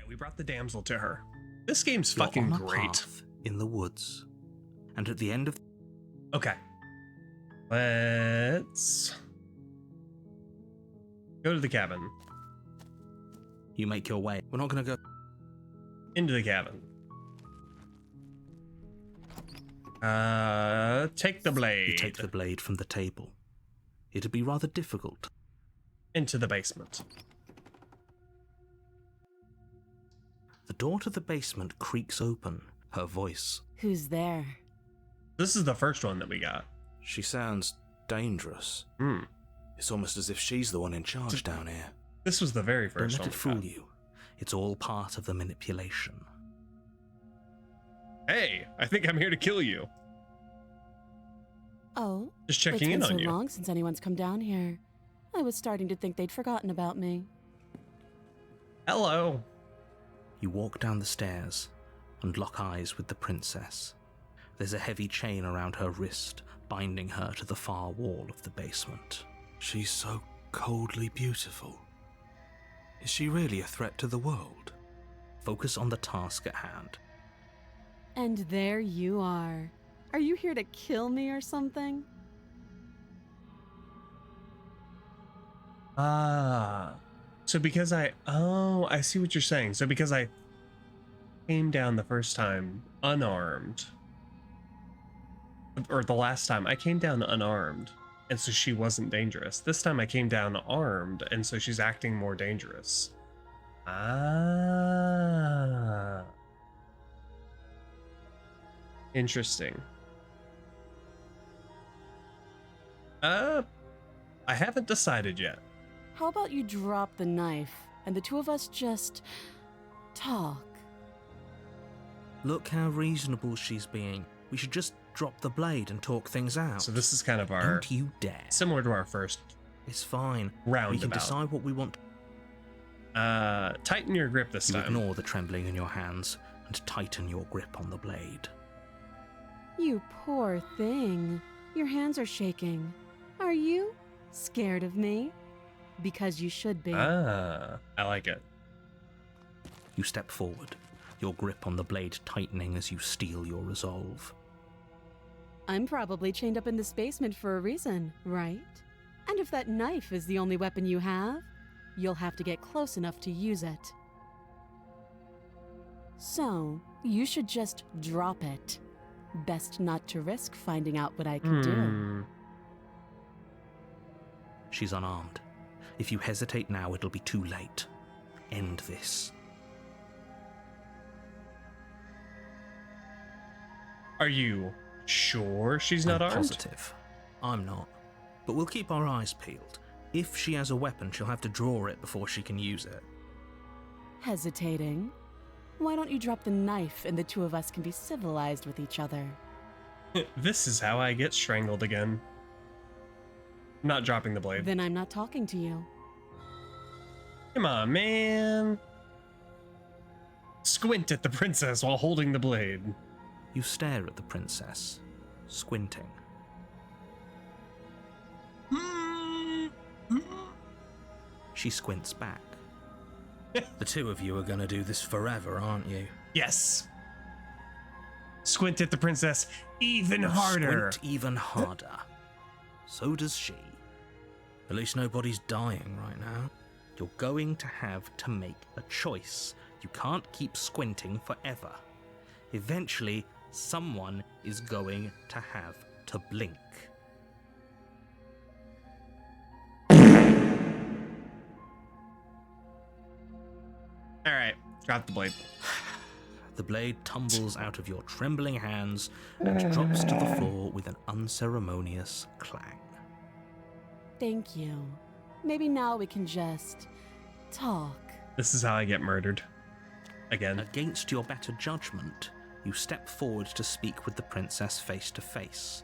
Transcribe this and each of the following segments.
we brought the damsel to her. This game's You're fucking on a great. path in the woods, and at the end of Okay. Let's go to the cabin. you make your way. We're not going to go. Into the cabin. Take the blade. You take the blade from the table. It'd be rather difficult. Into the basement. The door to the basement creaks open. Her voice. Who's there? This is the first one that we got. She sounds dangerous. Hmm. It's almost as if she's the one in charge down here. This was the very Don't first let one. it fool you. It's all part of the manipulation. Hey, I think I'm here to kill you. Oh, Just checking in it's on been so you. long since anyone's come down here. I was starting to think they'd forgotten about me. Hello. You walk down the stairs and lock eyes with the princess. There's a heavy chain around her wrist, binding her to the far wall of the basement. She's so coldly beautiful. Is she really a threat to the world? Focus on the task at hand. And there you are. Are you here to kill me or something? So because I see what you're saying. So because I came down the first time unarmed, or the last time I came down unarmed, and so she wasn't dangerous. This time I came down armed, and so she's acting more dangerous. Interesting. I haven't decided yet. How about you drop the knife and the two of us just talk? Look how reasonable she's being. We should just drop the blade and talk things out. So this is kind of our Don't you dare. similar to our first It's fine. roundabout. We can decide what we want. Tighten your grip this You time. ignore the trembling in your hands and tighten your grip on the blade. You poor thing. Your hands are shaking. Are you scared of me? Because you should be. I like it. You step forward, your grip on the blade tightening as you steel your resolve. I'm probably chained up in this basement for a reason, right? And if that knife is the only weapon you have, you'll have to get close enough to use it. So, you should just drop it. Best not to risk finding out what I can do. She's unarmed. If you hesitate now, it'll be too late. End this. Are you sure she's not I'm armed? positive. I'm not. But we'll keep our eyes peeled. If she has a weapon, she'll have to draw it before she can use it. Hesitating? Why don't you drop the knife and the two of us can be civilized with each other? This is how I get strangled again. Not dropping the blade. Then I'm not talking to you. Come on, man. Squint at the princess while holding the blade. You stare at the princess, squinting. She squints back. The two of you are gonna do this forever, aren't you? Yes. Squint at the princess even harder. Squint even harder. So does she. At least nobody's dying right now. You're going to have to make a choice. You can't keep squinting forever. Eventually, someone is going to have to blink. All right, drop the blade. The blade tumbles out of your trembling hands and drops to the floor with an unceremonious clang. Thank you. Maybe now we can just talk. This is how I get murdered. Again. Against your better judgment, you step forward to speak with the princess face to face,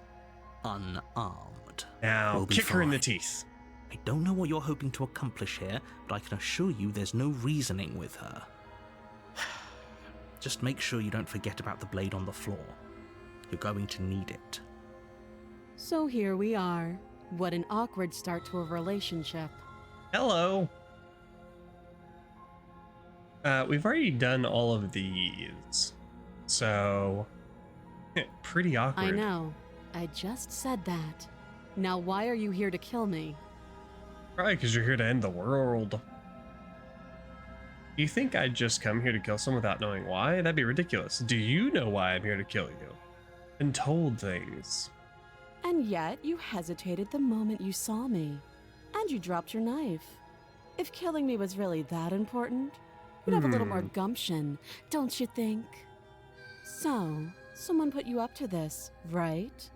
unarmed. Now, We'll be kick her in the fine. teeth. I don't know what you're hoping to accomplish here, but I can assure you there's no reasoning with her. Just make sure you don't forget about the blade on the floor. You're going to need it. So here we are. What an awkward start to a relationship. Hello. We've already done all of these, so pretty awkward. I know. I just said that. Now why are you here to kill me? Probably because you're here to end the world. Do you think I'd just come here to kill someone without knowing why? That'd be ridiculous. Do you know why I'm here to kill you? And told things. And yet you hesitated the moment you saw me. And you dropped your knife. If killing me was really that important, you'd have a little more gumption, don't you think? So, someone put you up to this, right?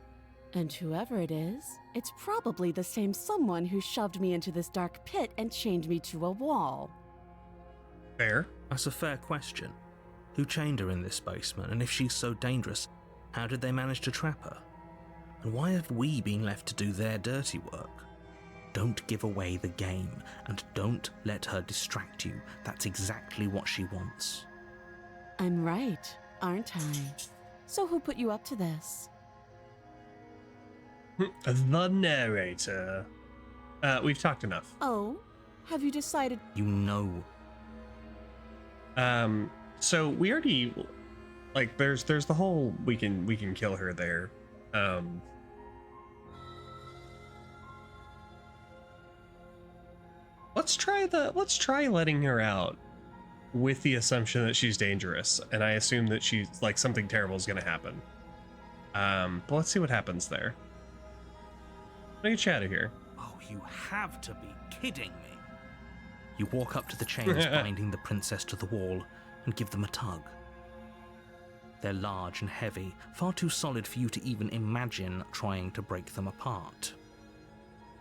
And whoever it is, it's probably the same someone who shoved me into this dark pit and chained me to a wall. Fair. That's a fair question. Who chained her in this basement, and if she's so dangerous, how did they manage to trap her? And why have we been left to do their dirty work? Don't give away the game, and don't let her distract you. That's exactly what she wants. I'm right, aren't I? So who put you up to this? The narrator. We've talked enough. Oh, have you decided? You know. So we already, like, there's the whole we can kill her there. Let's try letting her out with the assumption that she's dangerous, and I assume that she's like something terrible is gonna happen. But let's see what happens there. Let me get you out of here. Oh, you have to be kidding me. You walk up to the chains binding the princess to the wall and give them a tug. They're large and heavy, far too solid for you to even imagine trying to break them apart.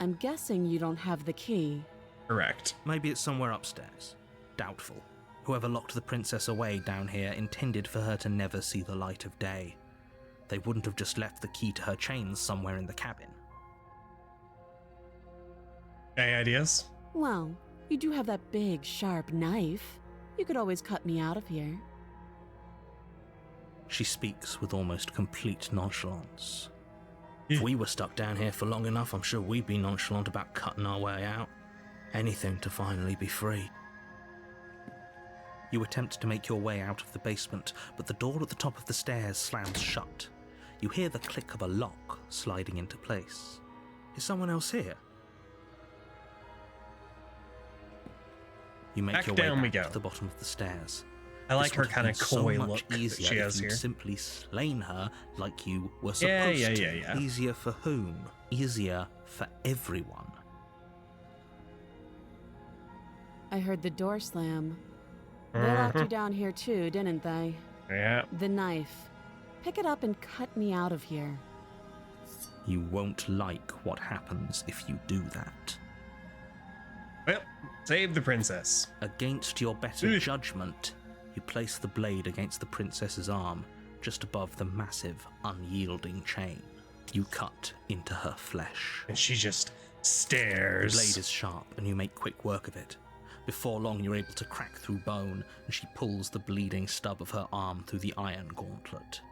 I'm guessing you don't have the key. Correct. Maybe it's somewhere upstairs. Doubtful. Whoever locked the princess away down here intended for her to never see the light of day. They wouldn't have just left the key to her chains somewhere in the cabin. Any ideas? Well, you do have that big, sharp knife. You could always cut me out of here. She speaks with almost complete nonchalance. If we were stuck down here for long enough, I'm sure we'd be nonchalant about cutting our way out. Anything to finally be free. You attempt to make your way out of the basement, but the door at the top of the stairs slams shut. You hear the click of a lock sliding into place. Is someone else here? You make Back your down way we back go. to the bottom of the stairs. I like This her would have kind of been so coy much look that easier she if has you'd here. simply slain her like you were Yeah, supposed yeah. to. Easier for whom? Easier for everyone. I heard the door slam. They locked you down here too, didn't they? Yeah. The knife. Pick it up and cut me out of here. You won't like what happens if you do that. Well, save the princess. Against your better judgment, you place the blade against the princess's arm, just above the massive, unyielding chain. You cut into her flesh. And she just The stares. blade is sharp, and you make quick work of it. Before long, you're able to crack through bone, and she pulls the bleeding stub of her arm through the iron gauntlet.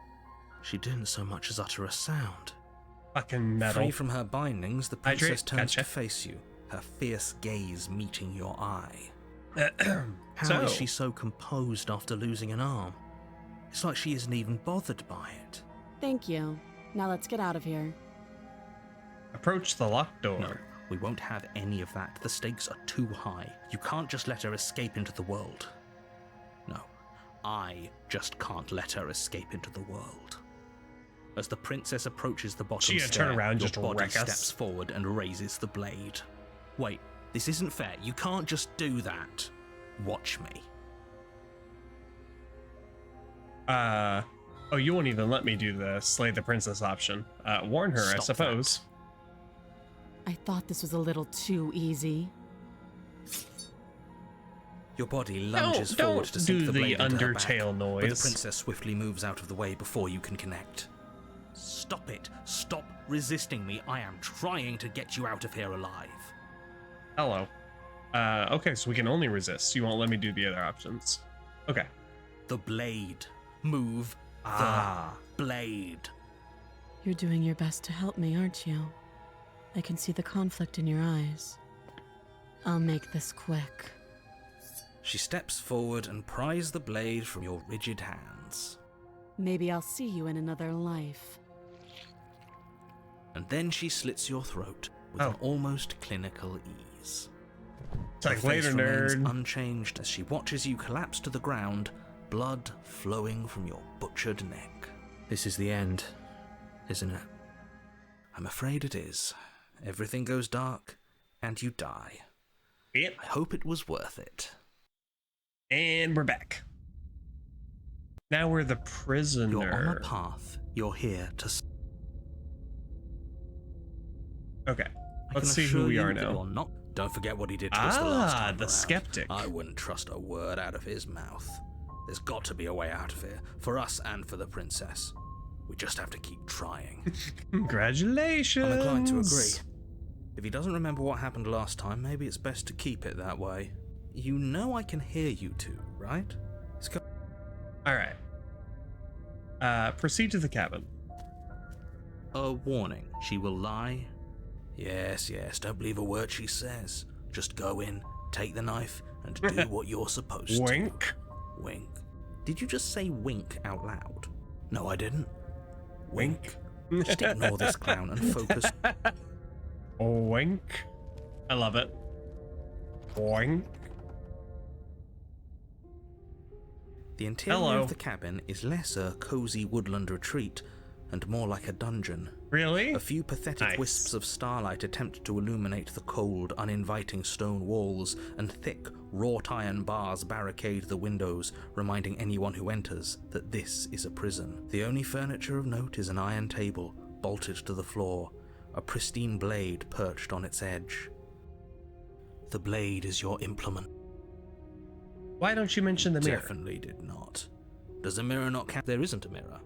She didn't so much as utter a sound. Fucking metal. Free from her bindings, the Hydrate, princess turns gotcha. to face you, her fierce gaze meeting your eye. How So- is she so composed after losing an arm? It's like she isn't even bothered by it. Thank you. Now let's get out of here. Approach the locked door. No, we won't have any of that. The stakes are too high. You can't just let her escape into the world. No, I just can't let her escape into the world. As the princess approaches the bottom She stair, turn around, your just body wreck us. steps forward and raises the blade. Wait, this isn't fair. You can't just do that. Watch me. Oh, you won't even let me do the slay the princess option. Warn her, I Stop suppose. I thought this was a little too easy. Your body lunges forward to Don't sink do the the blade into her back, Undertale but the noise. princess swiftly moves out of the way before you can connect. Stop it! Stop resisting me! I am trying to get you out of here alive. Hello. Okay, so we can only resist. You won't let me do the other options. Okay. The blade. Move Ah. the blade. You're doing your best to help me, aren't you? I can see the conflict in your eyes. I'll make this quick. She steps forward and pries the blade from your rigid hands. Maybe I'll see you in another life. And then she slits your throat with an almost clinical ease. It's like Her face later, remains nerd. unchanged as she watches you collapse to the ground, blood flowing from your butchered neck. This is the end, isn't it? I'm afraid it is. Everything goes dark, and you die. Yep. I hope it was worth it. And we're back. Now we're the prisoner. You're on a path. You're here to... Okay. I Let's can see who assure we you are that now. you're not... Don't forget what he did to us the last time The around. skeptic. I wouldn't trust a word out of his mouth. There's got to be a way out of here, for us and for the princess. We just have to keep trying. Congratulations. I'm inclined to agree. If he doesn't remember what happened last time, maybe it's best to keep it that way. You know I can hear you two, right? All right. Proceed to the cabin. A warning. She will lie. Yes, don't believe a word she says. Just go in, take the knife, and do what you're supposed to. Wink. Wink. Did you just say wink out loud? No, I didn't. Wink. Just ignore this clown and focus. Wink. I love it. Wink. The interior Hello. of the cabin is less a cozy woodland retreat and more like a dungeon. Really? A few pathetic Nice. wisps of starlight attempt to illuminate the cold, uninviting stone walls, and thick, wrought iron bars barricade the windows, reminding anyone who enters that this is a prison. The only furniture of note is an iron table, bolted to the floor, a pristine blade perched on its edge. The blade is your implement. Why don't you mention the mirror? Definitely did not. Does a mirror not count? There isn't a mirror.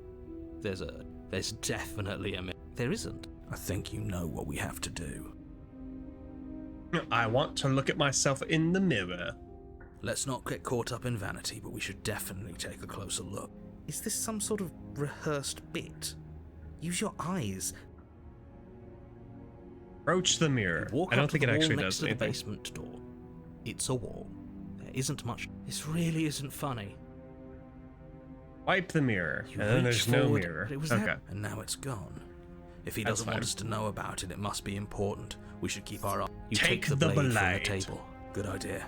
There's definitely a mirror. There isn't. I think you know what we have to do. I want to look at myself in the mirror. Let's not get caught up in vanity, but we should definitely take a closer look. Is this some sort of rehearsed bit? Use your eyes. Approach the mirror. Walk I don't up think to it the wall actually next does to the anything. basement door. It's a wall. There isn't much. This really isn't funny. Wipe the mirror. You And then reach there's no forward, mirror. but it was Okay. there, and now it's gone. If he That's doesn't fine. want us to know about it, it must be important. We should keep our eye. You Take take the the blade from the blade. table. Good idea.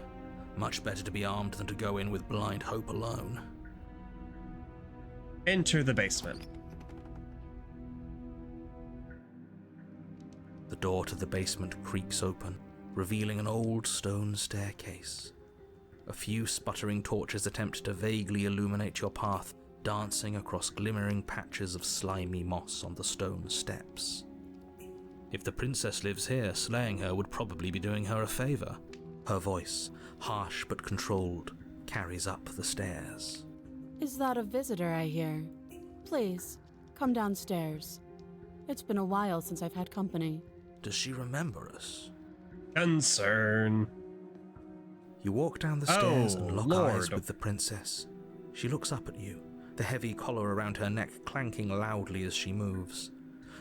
Much better to be armed than to go in with blind hope alone. Enter the basement. The door to the basement creaks open, revealing an old stone staircase. A few sputtering torches attempt to vaguely illuminate your path, dancing across glimmering patches of slimy moss on the stone steps. If the princess lives here, slaying her would probably be doing her a favor. Her voice, harsh but controlled, carries up the stairs. Is that a visitor I hear? Please, come downstairs. It's been a while since I've had company. Does she remember us? Concern. You walk down the stairs and lock eyes Lord. with the princess. She looks up at you, the heavy collar around her neck clanking loudly as she moves.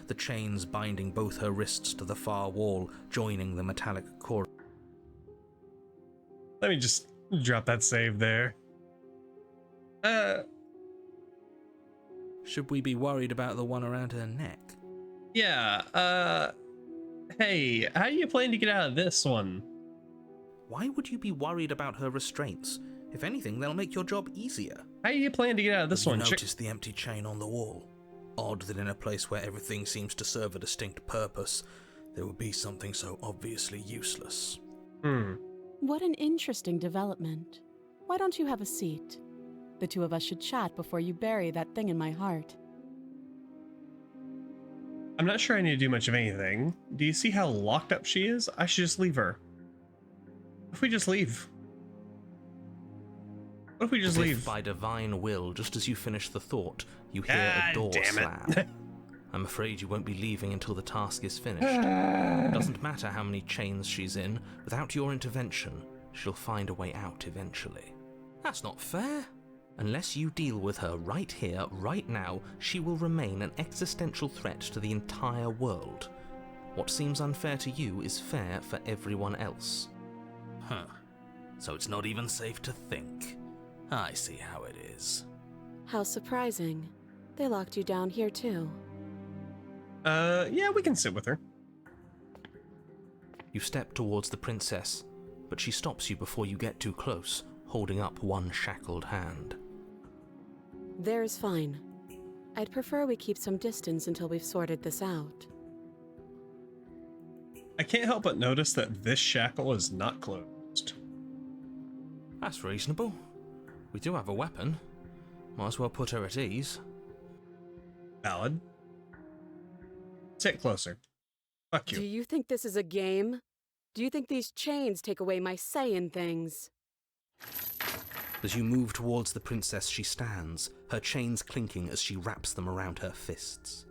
The chains binding both her wrists to the far wall, joining the metallic cord. Let me just drop that save there. Should we be worried about the one around her neck? Yeah, hey, how do you plan to get out of this one? Why would you be worried about her restraints? If anything, they'll make your job easier. How do you plan to get out of this Have you one? noticed the empty chain on the wall? Odd that in a place where everything seems to serve a distinct purpose, there would be something so obviously useless. What an interesting development. Why don't you have a seat? The two of us should chat before you bury that thing in my heart. I'm not sure I need to do much of anything. Do you see how locked up she is? I should just leave her. What if we just leave? What if we just As if leave? by divine will, just as you finish the thought, you hear God a door damn slam. it. I'm afraid you won't be leaving until the task is finished. It doesn't matter how many chains she's in, without your intervention, she'll find a way out eventually. That's not fair. Unless you deal with her right here, right now, she will remain an existential threat to the entire world. What seems unfair to you is fair for everyone else. Huh. so it's not even safe to think. I see how it is. How surprising. They locked you down here too. Yeah, we can sit with her. You step towards the princess, but she stops you before you get too close, holding up one shackled hand. There's fine. I'd prefer we keep some distance until we've sorted this out. I can't help but notice that this shackle is not closed. That's reasonable. We do have a weapon. Might as well put her at ease. Valid. Sit closer. Fuck Do you. you think this is a game? Do you think these chains take away my say in things? As you move towards the princess, she stands, her chains clinking as she wraps them around her fists.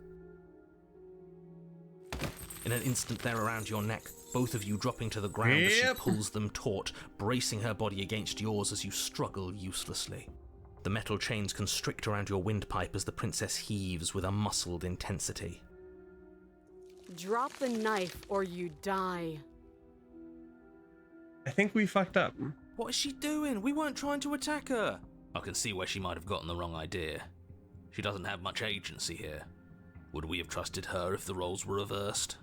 In an instant, they're around your neck, both of you dropping to the ground as she pulls them taut, bracing her body against yours as you struggle uselessly. The metal chains constrict around your windpipe as the princess heaves with a muscled intensity. Drop the knife or you die. I think we fucked up. What is she doing? We weren't trying to attack her. I can see where she might have gotten the wrong idea. She doesn't have much agency here. Would we have trusted her if the roles were reversed?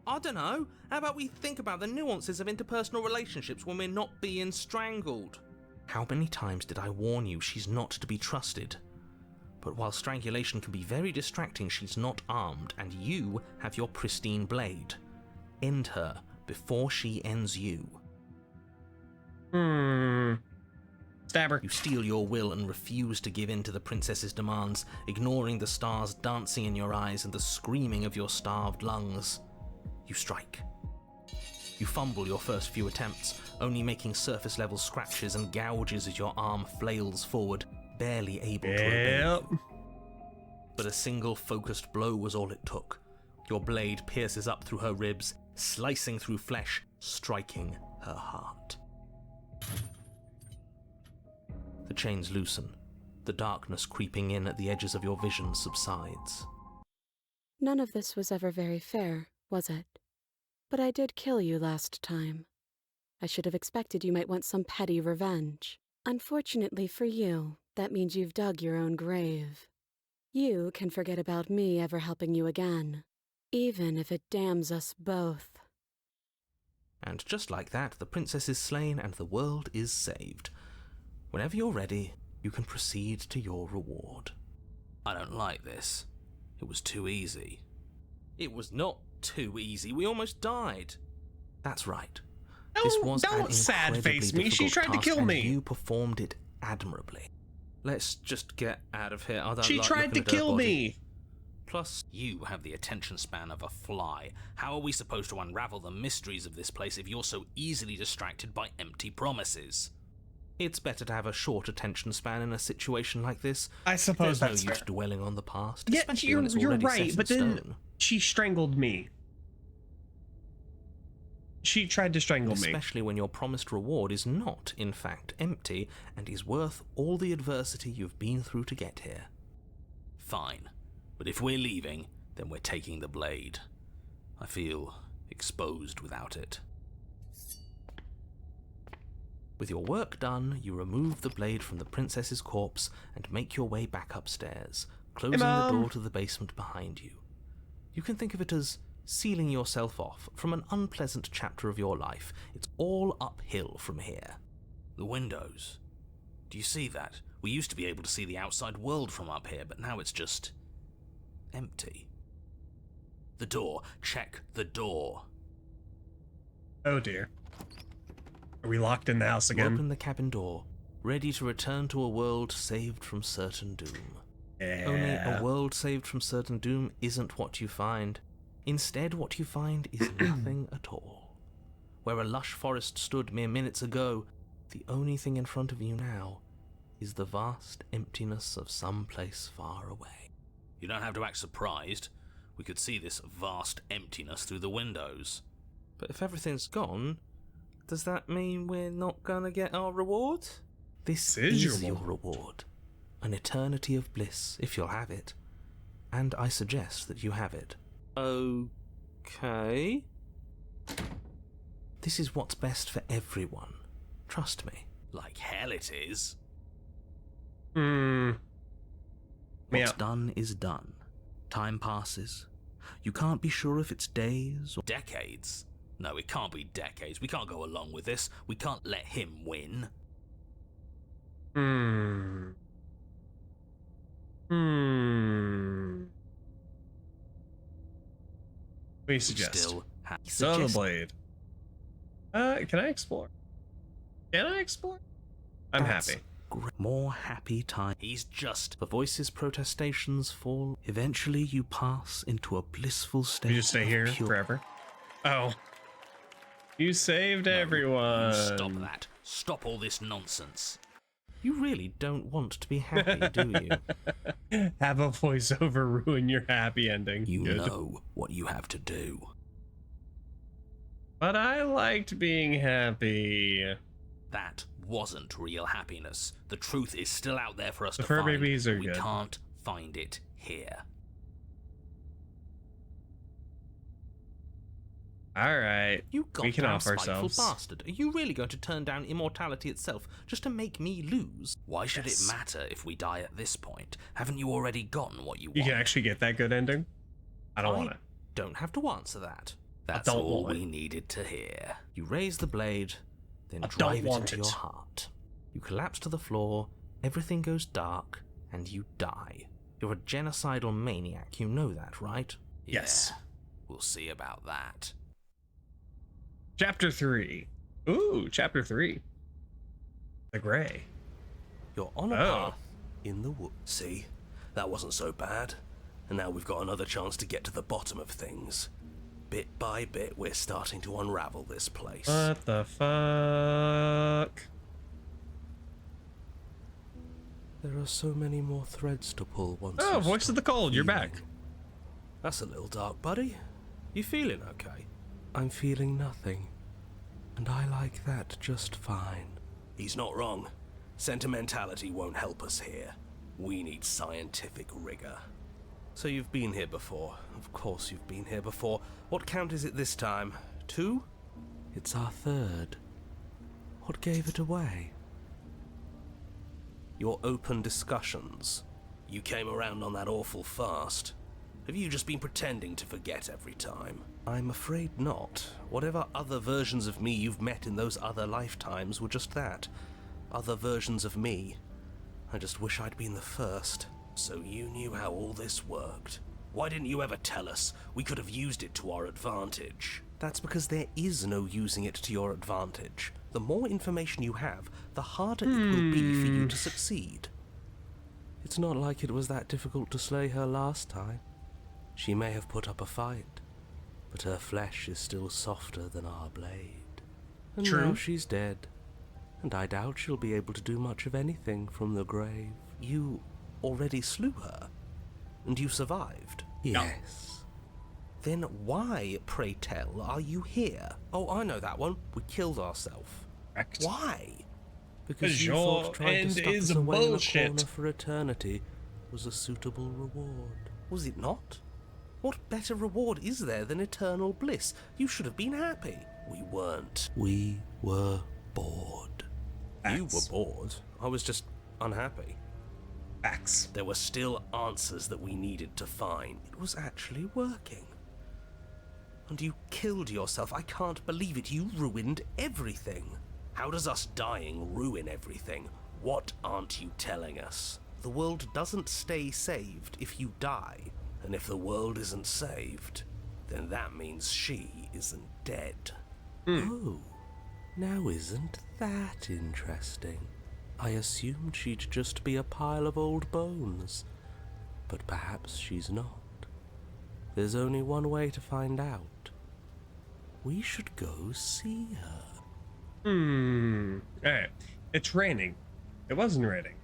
I don't know. How about we think about the nuances of interpersonal relationships when we're not being strangled? How many times did I warn you she's not to be trusted? But while strangulation can be very distracting, she's not armed, and you have your pristine blade. End her before she ends you. Stab her. You steel your will and refuse to give in to the princess's demands, ignoring the stars dancing in your eyes and the screaming of your starved lungs. You strike. You fumble your first few attempts, only making surface-level scratches and gouges as your arm flails forward, barely able to obey you. But a single focused blow was all it took. Your blade pierces up through her ribs, slicing through flesh, striking her heart. The chains loosen. The darkness creeping in at the edges of your vision subsides. None of this was ever very fair, was it? But I did kill you last time. I should have expected you might want some petty revenge. Unfortunately for you, that means you've dug your own grave. You can forget about me ever helping you again, even if it damns us both. And just like that, the princess is slain and the world is saved. Whenever you're ready, you can proceed to your reward. I don't like this. It was too easy. It was not too easy. We almost died. That's right. This was Don't sad face me. She tried to kill me. You performed it admirably. Let's just get out of here. I don't She like tried to looking at her kill body. me. Plus, you have the attention span of a fly. How are we supposed to unravel the mysteries of this place if you're so easily distracted by empty promises? It's better to have a short attention span in a situation like this. I suppose There's that's no use fair. dwelling on the past, Yeah, especially you're when it's already right, set in but then stone. she strangled me. She tried to strangle me. Especially when your promised reward is not, in fact, empty and is worth all the adversity you've been through to get here. Fine, but if we're leaving, then we're taking the blade. I feel exposed without it. With your work done, you remove the blade from the princess's corpse and make your way back upstairs, closing the door to the basement behind you. You can think of it as sealing yourself off from an unpleasant chapter of your life. It's all uphill from here. The windows. Do you see that? We used to be able to see the outside world from up here, but now it's just empty. The door. Check the door. Oh dear. Are we locked in the house You again? open the cabin door, ready to return to a world saved from certain doom. Only a world saved from certain doom isn't what you find. Instead, what you find is nothing at all. Where a lush forest stood mere minutes ago, the only thing in front of you now is the vast emptiness of some place far away. You don't have to act surprised. We could see this vast emptiness through the windows. But if everything's gone, does that mean we're not gonna get our reward? This is your reward. An eternity of bliss, if you'll have it. And I suggest that you have it. Okay. This is what's best for everyone. Trust me. Like hell it is. Hmm. What's Yeah. done is done. Time passes. You can't be sure if it's days or... Decades? No, it can't be decades. We can't go along with this. We can't let him win. Hmm. Hmm. What do you suggest? Still Son of the blade. Can I explore? Can I explore? I'm That's happy. More happy time. He's just... The voices' protestations fall. Eventually you pass into a blissful state. You just stay of here pure... forever. Oh. You saved No, everyone. You stop that. Stop all this nonsense. You really don't want to be happy, do you? Have a voiceover ruin your happy ending. You Good. know what you have to do. But I liked being happy. That wasn't real happiness. The truth is still out there for us The to fur find. babies are we good. can't find it here. All right. You We can goddamn off spiteful ourselves. bastard. Are you really going to turn down immortality itself just to make me lose? Why should Yes. it matter if we die at this point? Haven't you already gotten what you You want? can actually get that good ending? I don't want it. Don't have to answer that. That's don't all want it. we needed to hear. You raise the blade, then I drive don't it want into it. your heart. You collapse to the floor, everything goes dark, and you die. You're a genocidal maniac, you know that, right? Yes. Yeah, we'll see about that. Chapter 3. Ooh, chapter 3. The Gray. You're on a Oh. path in the woods. See, that wasn't so bad. And now we've got another chance to get to the bottom of things. Bit by bit, we're starting to unravel this place. What the fuck? There are so many more threads to pull once. Oh, you Voice of stop the Cold, you're feeling. back. That's a little dark, buddy. You feeling okay? I'm feeling nothing. And I like that just fine. He's not wrong. Sentimentality won't help us here. We need scientific rigor. So you've been here before. Of course you've been here before. What count is it this time? 2? It's our 3rd. What gave it away? Your open discussions. You came around on that awful fast. Have you just been pretending to forget every time? I'm afraid not. Whatever other versions of me you've met in those other lifetimes were just that. Other versions of me. I just wish I'd been the first. So you knew how all this worked. Why didn't you ever tell us? We could have used it to our advantage. That's because there is no using it to your advantage. The more information you have, the harder it will be for you to succeed. It's not like it was that difficult to slay her last time. She may have put up a fight, but her flesh is still softer than our blade. And True. now she's dead, and I doubt she'll be able to do much of anything from the grave. You already slew her, and you survived. Yes. Then why, pray tell, are you here? Oh, I know that one. We killed ourselves. Correct. Why? 'Cause you your thought trying end to stuff is us away bullshit. in a corner for eternity was a suitable reward. Was it not? What better reward is there than eternal bliss? You should have been happy. We weren't. We were bored. You were Facts. bored. I was just unhappy. Facts. There were still answers that we needed to find. It was actually working. And you killed yourself. I can't believe it. You ruined everything. How does us dying ruin everything? What aren't you telling us? The world doesn't stay saved if you die. And if the world isn't saved, then that means she isn't dead. Oh, now isn't that interesting? I assumed she'd just be a pile of old bones. But perhaps she's not. There's only one way to find out. We should go see her. Alright. It's raining. It wasn't raining.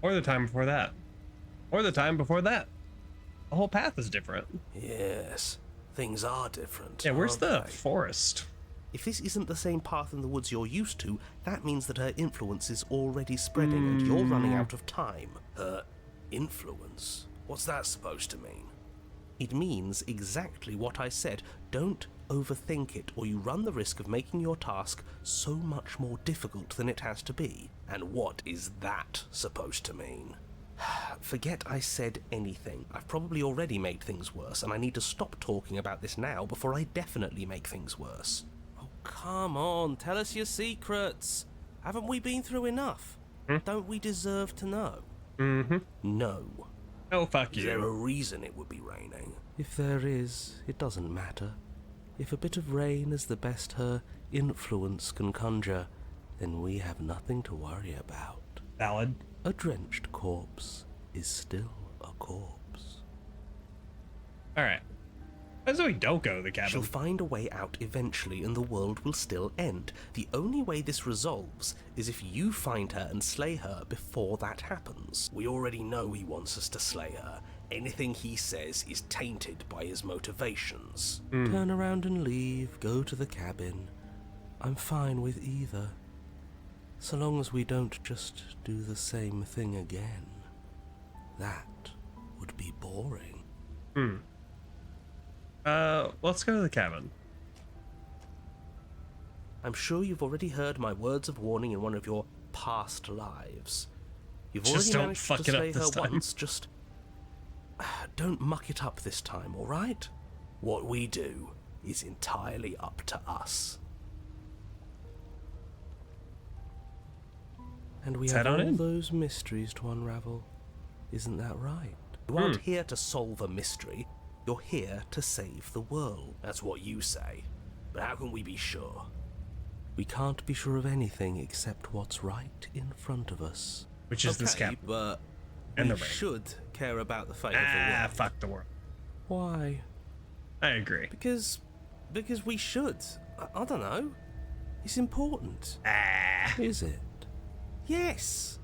Or the time before that. Or the time before that. The whole path is different. Yes, things are different. Yeah, where's aren't the they? forest? If this isn't the same path in the woods you're used to, that means that her influence is already spreading and you're running out of time. Her influence? What's that supposed to mean? It means exactly what I said. Don't overthink it, or you run the risk of making your task so much more difficult than it has to be. And what is that supposed to mean? Forget I said anything. I've probably already made things worse, and I need to stop talking about this now before I definitely make things worse. Oh, come on, tell us your secrets. Haven't we been through enough? Don't we deserve to know? Mm-hmm. No. Oh, fuck Is there a you. reason it would be raining? If there is, it doesn't matter. If a bit of rain is the best her influence can conjure, then we have nothing to worry about. Valid. A drenched corpse is still a corpse. Alright. As though we don't go to the cabin. She'll find a way out eventually, and the world will still end. The only way this resolves is if you find her and slay her before that happens. We already know he wants us to slay her. Anything he says is tainted by his motivations. Turn around and leave, go to the cabin. I'm fine with either. So long as we don't just do the same thing again. That would be boring. Let's go to the cabin. I'm sure you've already heard my words of warning in one of your past lives. You've Just already don't managed fuck to it up slay her this time. once, just don't muck it up this time, alright? What we do is entirely up to us. And we Let's have head on all in. those mysteries to unravel. Isn't that right? You aren't here to solve a mystery. You're here to save the world. That's what you say. But how can we be sure? We can't be sure of anything except what's right in front of us. Which is this cabin. But And we the rain. should care about the fate of the Ah, world. fuck the world. Why? I agree. Because we should. I don't know. It's important. Ah. Is it? Yes.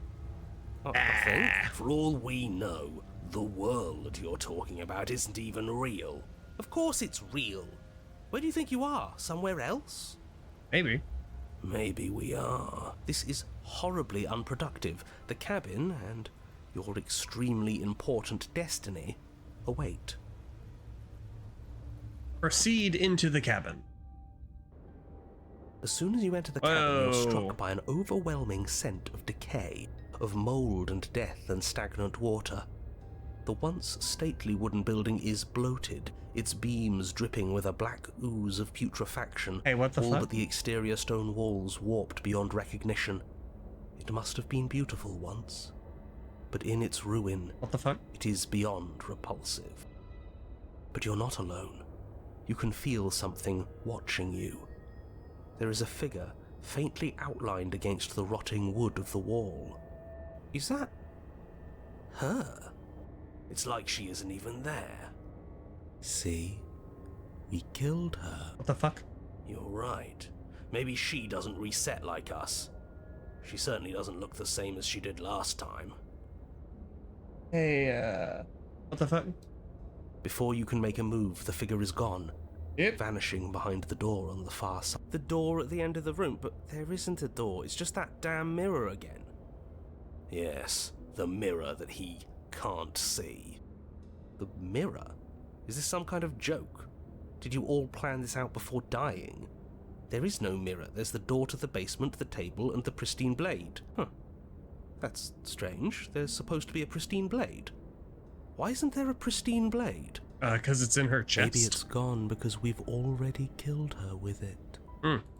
I think, for all we know, the world you're talking about isn't even real. Of course it's real. Where do you think you are? Somewhere else? Maybe. Maybe we are. This is horribly unproductive. The cabin and your extremely important destiny await. Proceed into the cabin. As soon as you enter the cabin, you're Whoa. struck by an overwhelming scent of decay, of mould and death and stagnant water. The once stately wooden building is bloated, its beams dripping with a black ooze of putrefaction, Hey, what the all fuck? but the exterior stone walls warped beyond recognition. It must have been beautiful once, but in its ruin, What the fuck? it is beyond repulsive. But you're not alone. You can feel something watching you. There is a figure faintly outlined against the rotting wood of the wall. Is that her? It's like she isn't even there. See? We killed her. What the fuck? You're right. Maybe she doesn't reset like us. She certainly doesn't look the same as she did last time. Hey, what the fuck? Before you can make a move, the figure is gone, Yep. vanishing behind the door on the far side. The door at the end of the room, but there isn't a door, it's just that damn mirror again. Yes, the mirror that he can't see. The mirror? Is this some kind of joke? Did you all plan this out before dying? There is no mirror. There's the door to the basement, the table, and the pristine blade. Huh. That's strange. There's supposed to be a pristine blade. Why isn't there a pristine blade? 'Cause it's in her chest. Maybe it's gone because we've already killed her with it.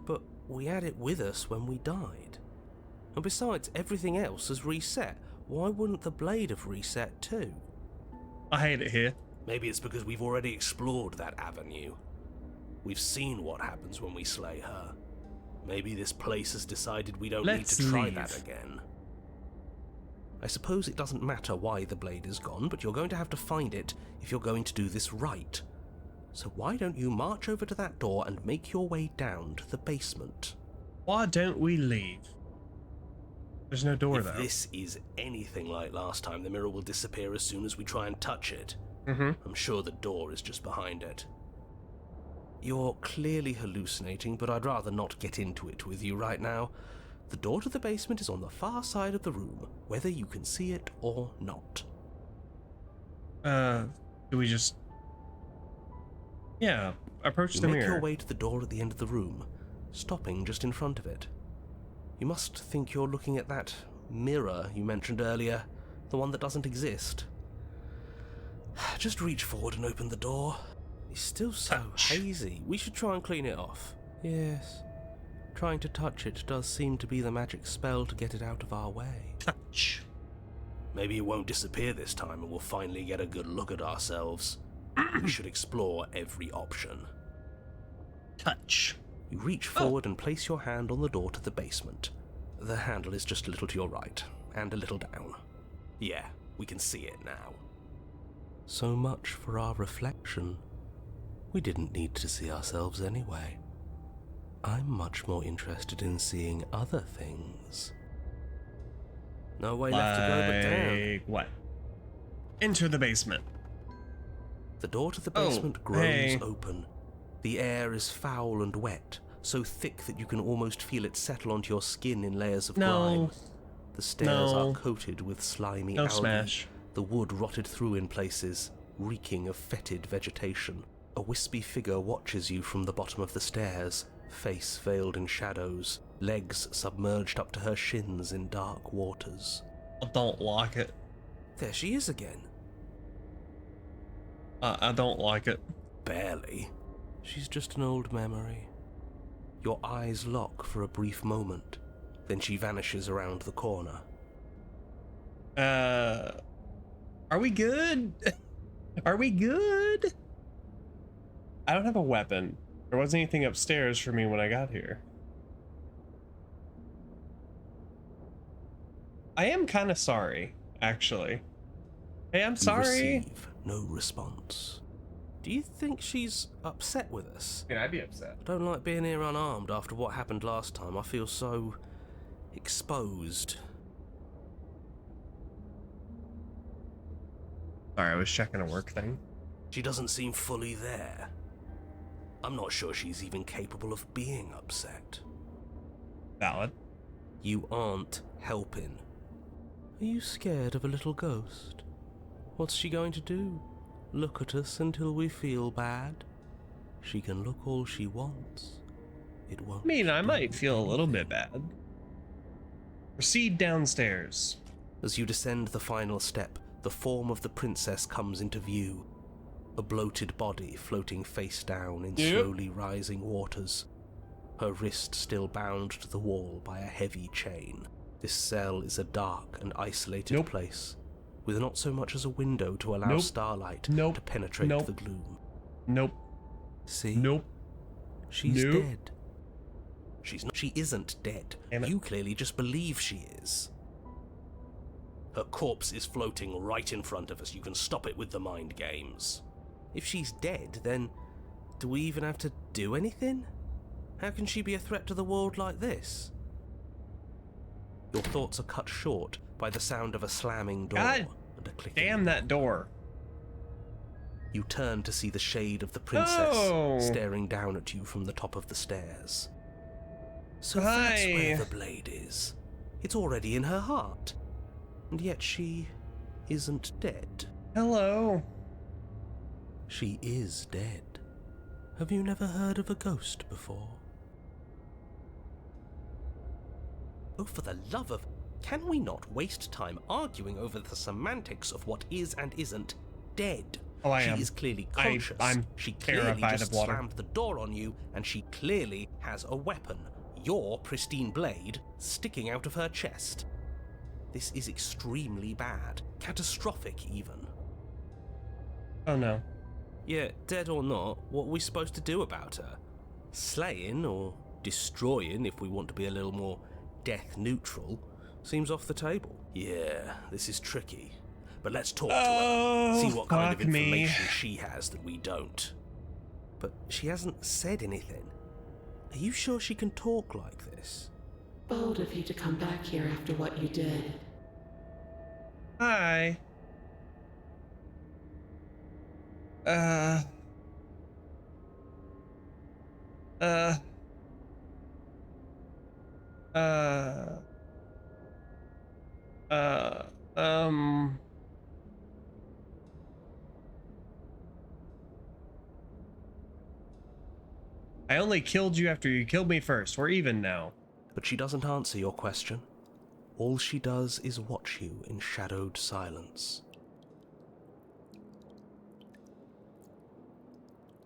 But we had it with us when we died. And besides, everything else has reset. Why wouldn't the blade have reset too? I hate it here. Maybe it's because we've already explored that avenue. We've seen what happens when we slay her. Maybe this place has decided we don't Let's need to try leave. that again. I suppose it doesn't matter why the blade is gone, but you're going to have to find it if you're going to do this right. So why don't you march over to that door and make your way down to the basement? Why don't we leave? There's no door, If though. this is anything like last time, the mirror will disappear as soon as we try and touch it. Mm-hmm. I'm sure the door is just behind it. You're clearly hallucinating, but I'd rather not get into it with you right now. The door to the basement is on the far side of the room, whether you can see it or not. Do we just... Yeah, approach You the make mirror. your way to the door at the end of the room, stopping just in front of it. You must think you're looking at that mirror you mentioned earlier, the one that doesn't exist. Just reach forward and open the door. It's still so hazy. We should try and clean it off. Yes. Trying to touch it does seem to be the magic spell to get it out of our way. Touch. Maybe it won't disappear this time and we'll finally get a good look at ourselves. We should explore every option. Touch. You reach forward and place your hand on the door to the basement. The handle is just a little to your right, and a little down. Yeah, we can see it now. So much for our reflection. We didn't need to see ourselves anyway. I'm much more interested in seeing other things. No way left to go but down. Like what? Enter the basement. The door to the basement grows hey. open. The air is foul and wet, so thick that you can almost feel it settle onto your skin in layers of grime. The stairs are coated with slimy algae. Smash. The wood rotted through in places, reeking of fetid vegetation. A wispy figure watches you from the bottom of the stairs, face veiled in shadows, legs submerged up to her shins in dark waters. I don't like it. There she is again. I don't like it. Barely. She's just an old memory. Your eyes lock for a brief moment, then she vanishes around the corner. Are we good? Are we good? I don't have a weapon. There wasn't anything upstairs for me when I got here. I am kind of sorry, actually. Hey, I'm sorry. You receive no response. Do you think she's upset with us? Yeah, I'd be upset. I don't like being here unarmed after what happened last time. I feel so exposed. Sorry, I was checking a work thing. She doesn't seem fully there. I'm not sure she's even capable of being upset. Valid. You aren't helping. Are you scared of a little ghost? What's she going to do? Look at us until we feel bad? She can look all she wants. It won't. I mean, I do might feel a little bit anything. bad. Proceed downstairs. As you descend the final step, the form of the princess comes into view. A bloated body floating face down in slowly rising waters. Her wrist still bound to the wall by a heavy chain. This cell is a dark and isolated place, with not so much as a window to allow starlight to penetrate the gloom. See? She's dead. She isn't dead. You clearly just believe she is. Her corpse is floating right in front of us. You can stop it with the mind games. If she's dead, then do we even have to do anything? How can she be a threat to the world like this? Your thoughts are cut short by the sound of a slamming door and a clicking. Damn that door. You turn to see the shade of the princess staring down at you from the top of the stairs. So that's where the blade is. It's already in her heart. And yet she isn't dead. Hello. She is dead. Have you never heard of a ghost before? Oh, for the love of... Can we not waste time arguing over the semantics of what is and isn't dead? Oh, I am. She is clearly conscious. I'm she clearly terrified just of water. slammed the door on you, and she clearly has a weapon. Your pristine blade sticking out of her chest. This is extremely bad. Catastrophic, even. Oh no. Yeah, dead or not, what are we supposed to do about her? Slaying, or destroying, if we want to be a little more death neutral, seems off the table. Yeah, this is tricky. But let's talk to her. See what kind of information she has that we don't. But she hasn't said anything. Are you sure she can talk like this? Bold of you to come back here after what you did. Hi. Um. I only killed you after you killed me first. We're even now. But she doesn't answer your question. All she does is watch you in shadowed silence.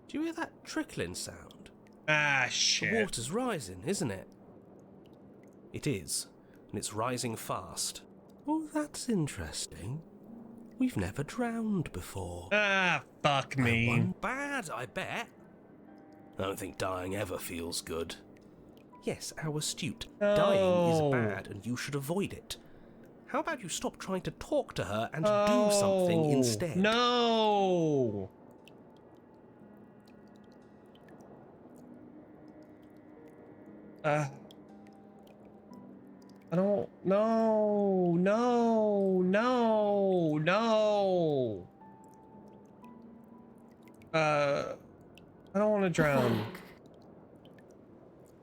Do you hear that trickling sound? Ah, The shit. water's rising, isn't it? It is, and it's rising fast. Oh, that's interesting. We've never drowned before. Ah, fuck me. One bad, I bet. I don't think dying ever feels good. Yes, how astute. Dying is bad, and you should avoid it. How about you stop trying to talk to her and do something instead? No. I don't. No. I don't want to drown.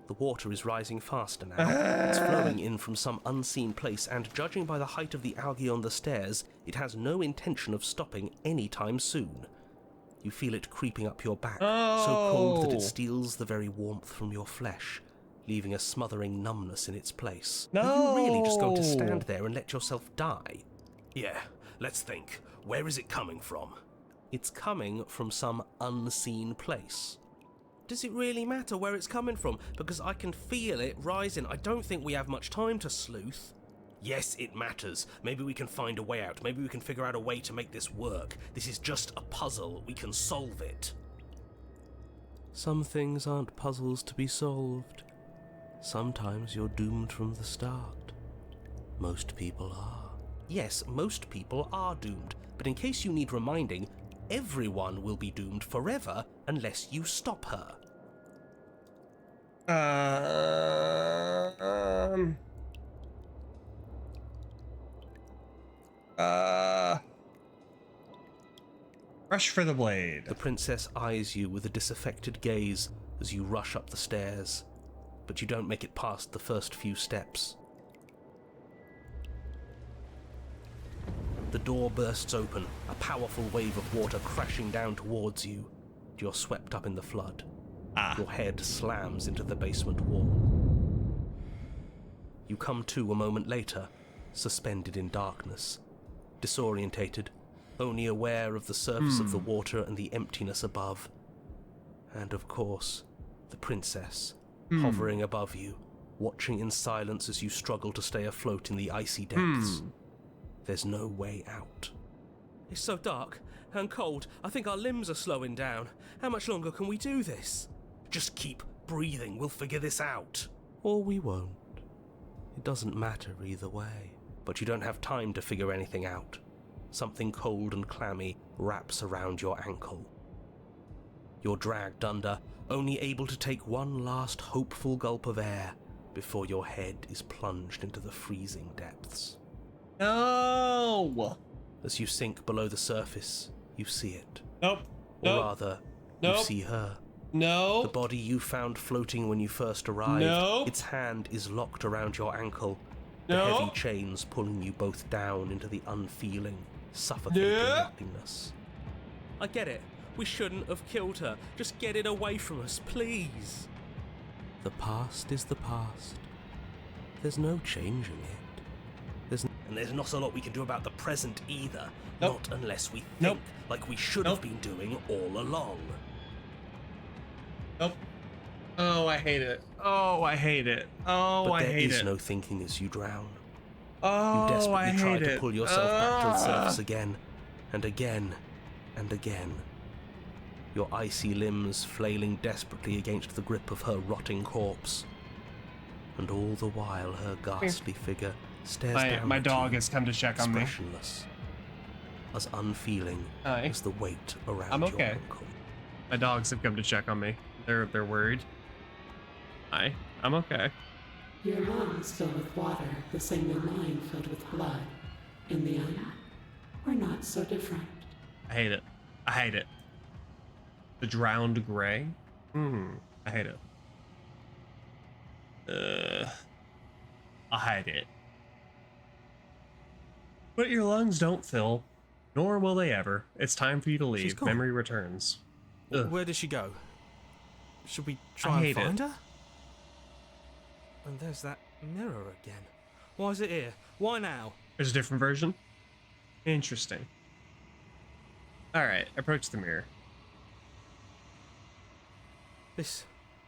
The water is rising faster now. It's flowing in from some unseen place, and judging by the height of the algae on the stairs, it has no intention of stopping anytime soon. You feel it creeping up your back, so cold that it steals the very warmth from your flesh, leaving a smothering numbness in its place. No. Are you really just going to stand there and let yourself die? Yeah, let's think. Where is it coming from? It's coming from some unseen place. Does it really matter where it's coming from? Because I can feel it rising. I don't think we have much time to sleuth. Yes, it matters. Maybe we can find a way out. Maybe we can figure out a way to make this work. This is just a puzzle. We can solve it. Some things aren't puzzles to be solved. Sometimes you're doomed from the start. Most people are. Yes, most people are doomed. But in case you need reminding, everyone will be doomed forever unless you stop her. Rush for the blade. The princess eyes you with a disaffected gaze as you rush up the stairs, but you don't make it past the first few steps. The door bursts open, a powerful wave of water crashing down towards you. You're swept up in the flood. Your head slams into the basement wall. You come to a moment later, suspended in darkness, disorientated, only aware of the surface of the water and the emptiness above. And of course, the princess, hovering above you, watching in silence as you struggle to stay afloat in the icy depths. There's no way out. It's so dark and cold, I think our limbs are slowing down. How much longer can we do this? Just keep breathing, we'll figure this out. Or we won't. It doesn't matter either way. But you don't have time to figure anything out. Something cold and clammy wraps around your ankle. You're dragged under, only able to take one last hopeful gulp of air before your head is plunged into the freezing depths. No. As you sink below the surface, you see it. Nope. Or rather, Nope. you see her. No. The body you found floating when you first arrived. No. Its hand is locked around your ankle. The No. heavy chains pulling you both down into the unfeeling, suffocating No. nothingness. I get it. We shouldn't have killed her. Just get it away from us, please. The past is the past. There's no changing it. And there's not a lot we can do about the present either. Nope. Not unless we think Nope. like we should have been doing all along. Nope. Oh, I hate it. Oh, I hate it. Oh, But I there hate is it. no thinking as you drown. Oh, You desperately I try hate to it. pull yourself back to the surface again, and again, and again. Your icy limbs flailing desperately against the grip of her rotting corpse. And all the while her ghastly figure stares down My at dog you, has come to check on me. expressionless, as unfeeling Hi. as the weight around I'm your okay. ankle. My dogs have come to check on me. They're worried. Hi. I'm okay. Your lungs fill with water, the same way mine filled with blood. In the end, we're not so different. I hate it. I hate it. The drowned gray? I hate it. I hate it. But your lungs don't fill, nor will they ever. It's time for you to leave. gone. Memory returns. Ugh. Where did she go? Should we I try and hate find it. her? And there's that mirror again. Why is it here? Why now? There's a different version. Interesting. All right, approach the mirror. This.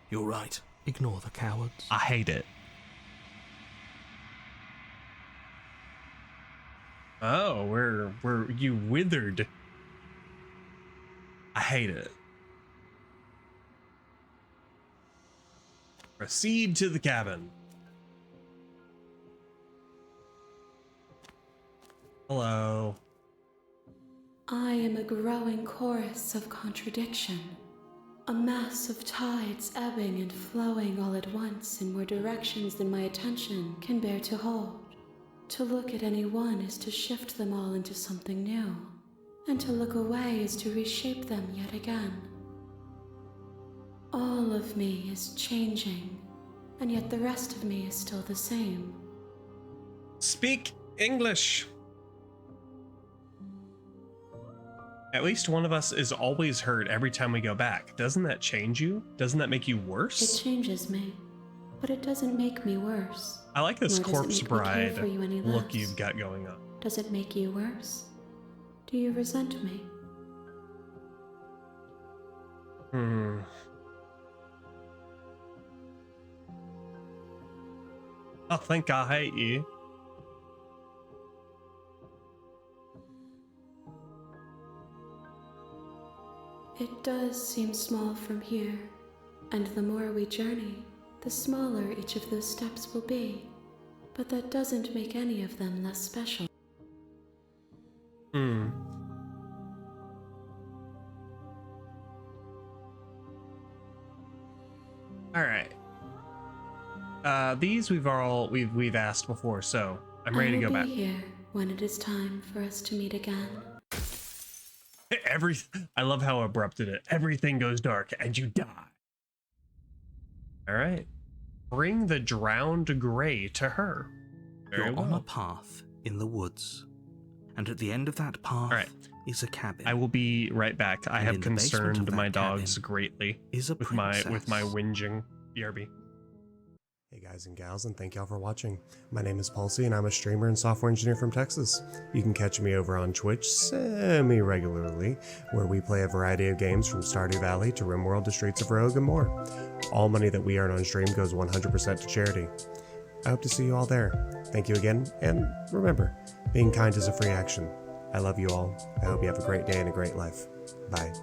You're right. Ignore the cowards. I hate it. Oh, we're you withered. I hate it. Proceed to the cabin. Hello. I am a growing chorus of contradiction, a mass of tides ebbing and flowing all at once in more directions than my attention can bear to hold. To look at any one is to shift them all into something new, and to look away is to reshape them yet again. All of me is changing, and yet the rest of me is still the same. Speak English. At least one of us is always hurt every time we go back. Doesn't that change you? Doesn't that make you It worse? changes me, but it doesn't make me worse. I like this Nor does it corpse make me care bride for you any look less. you've got going on. Does it make you worse? Do you resent me? I think I hate you. It does seem small from here, and the more we journey, the smaller each of those steps will be. But that doesn't make any of them less special. All right. These we've asked before, so I'm ready to go I will back. be here when it is time for us to meet again. I love how abrupt it is. Everything goes dark and you die. All right. Bring the drowned gray to her. Very You're on a well. path in the woods, and at the end of that path All right. is a cabin. I will be right back. I And have in the basement of concerned that my dogs cabin greatly is a with my princess. whinging. BRB. Hey guys and gals, and thank y'all for watching. My name is Palsy, and I'm a streamer and software engineer from Texas. You can catch me over on Twitch semi-regularly, where we play a variety of games from Stardew Valley to RimWorld to Streets of Rogue and more. All money that we earn on stream goes 100% to charity. I hope to see you all there. Thank you again, and remember, being kind is a free action. I love you all. I hope you have a great day and a great life. Bye.